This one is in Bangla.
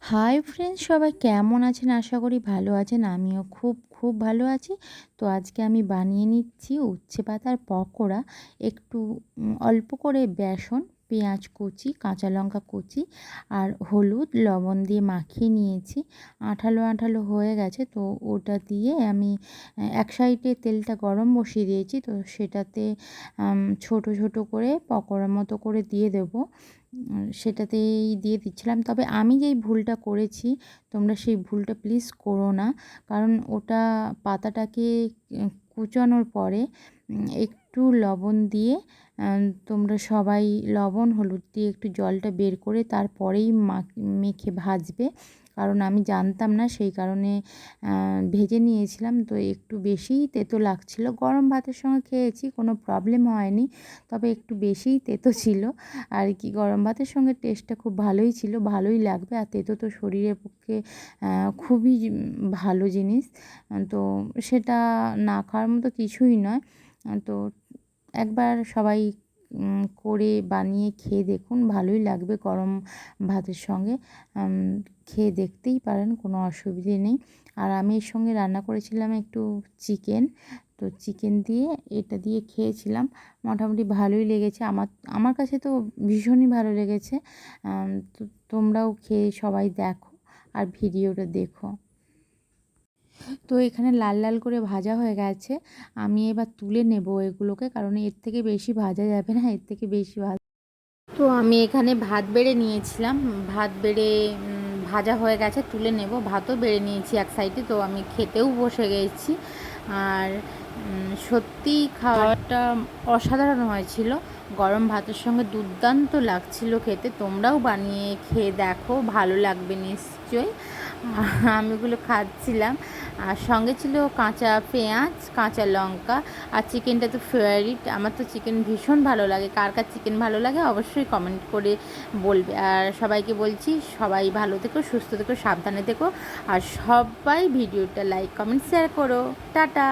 হাই ফ্রেন্ডস, সবাই কেমন আছেন? আশা করি ভালো আছেন। আমিও খুব খুব ভালো আছি। তো আজকে আমি বানিয়ে নিচ্ছি উচ্ছে পাতার পকোড়া। একটু অল্প করে বেসন, পেঁয়াজ কুচি, কাঁচা লঙ্কা কুচি আর হলুদ লবণ দিয়ে মাখিয়ে নিয়েছি। আঠালো আঠালো হয়ে গেছে, তো ওটা দিয়ে আমি এক সাইডে তেলটা গরম বসিয়ে দিয়েছি। তো সেটাতে ছোট ছোট করে পকোড়ার মতো করে দিয়ে দেবো। সেটাতেই দিয়ে দিচ্ছিলাম। তবে আমি যেই ভুলটা করেছি, তোমরা সেই ভুলটা প্লিজ করো না। কারণ ওটা পাতাটাকে কুচানোর পরে একটু লবণ দিয়ে তোমরা সবাই লবণ হলুদ দিয়ে একটু জলটা বের করে তারপরেই মেখে ভাজবে। কারণ আমি জানতাম না, সেই কারণে ভেজে নিয়েছিলাম। তো একটু বেশিই তেতো লাগছিল। গরম ভাতের সঙ্গে খেয়েছি, কোনো প্রবলেম হয়নি, তবে একটু বেশিই তেতো ছিল আর কি। গরম ভাতের সঙ্গে টেস্টটা খুব ভালোই ছিল, ভালোই লাগবে। আর তেতো তো শরীরের পক্ষে খুবই ভালো জিনিস। তো সেটা না খাওয়ার মতো কিছুই নয়। তো একবার সবাই করে বানিয়ে খেয়ে দেখুন, ভালোই লাগবে গরম ভাতের সঙ্গে। খেয়ে দেখতেই পারেন, কোনো অসুবিধে নেই। আর আমি এর সঙ্গে রান্না করেছিলাম একটু চিকেন। তো চিকেন দিয়ে এটা দিয়ে খেয়েছিলাম, মোটামুটি ভালোই লেগেছে। আমার আমার কাছে তো ভীষণই ভালো লেগেছে। তো তোমরাও খেয়ে সবাই দেখো আর ভিডিওটা দেখো। তো এখানে লাল লাল করে ভাজা হয়ে গেছে। আমি এবার তুলে নেব এগুলোকে, কারণ এর থেকে বেশি ভাজা যাবে না, এর থেকে বেশি তো আমি এখানে ভাত বেড়ে নিয়েছিলাম। ভাত বেড়ে ভাজা হয়ে গেছে, তুলে নেব। ভাতও বেড়ে নিয়েছি এক সাইডে। তো আমি খেতেও বসে গেছি। আর সত্যি খাওয়াটা অসাধারণ হয়েছিল। গরম ভাতের সঙ্গে দুর্দান্ত লাগছিল খেতে। তোমরাও বানিয়ে খেয়ে দেখো, ভালো লাগবে নিশ্চয়ই। আমি ওগুলো খাচ্ছিলাম। আর সঙ্গে ছিল কাঁচা পেঁয়াজ, কাঁচা লঙ্কা। আর চিকেনটা তো ফেভারিট, আমার তো চিকেন ভীষণ ভালো লাগে। কার কার চিকেন ভালো লাগে অবশ্যই কমেন্ট করে বলবে। আর সবাইকে বলছি, সবাই ভালো থেকো, সুস্থ থেকো, সাবধানে থেকো। আর সবাই ভিডিওটা লাইক কমেন্ট শেয়ার করো। টাটা।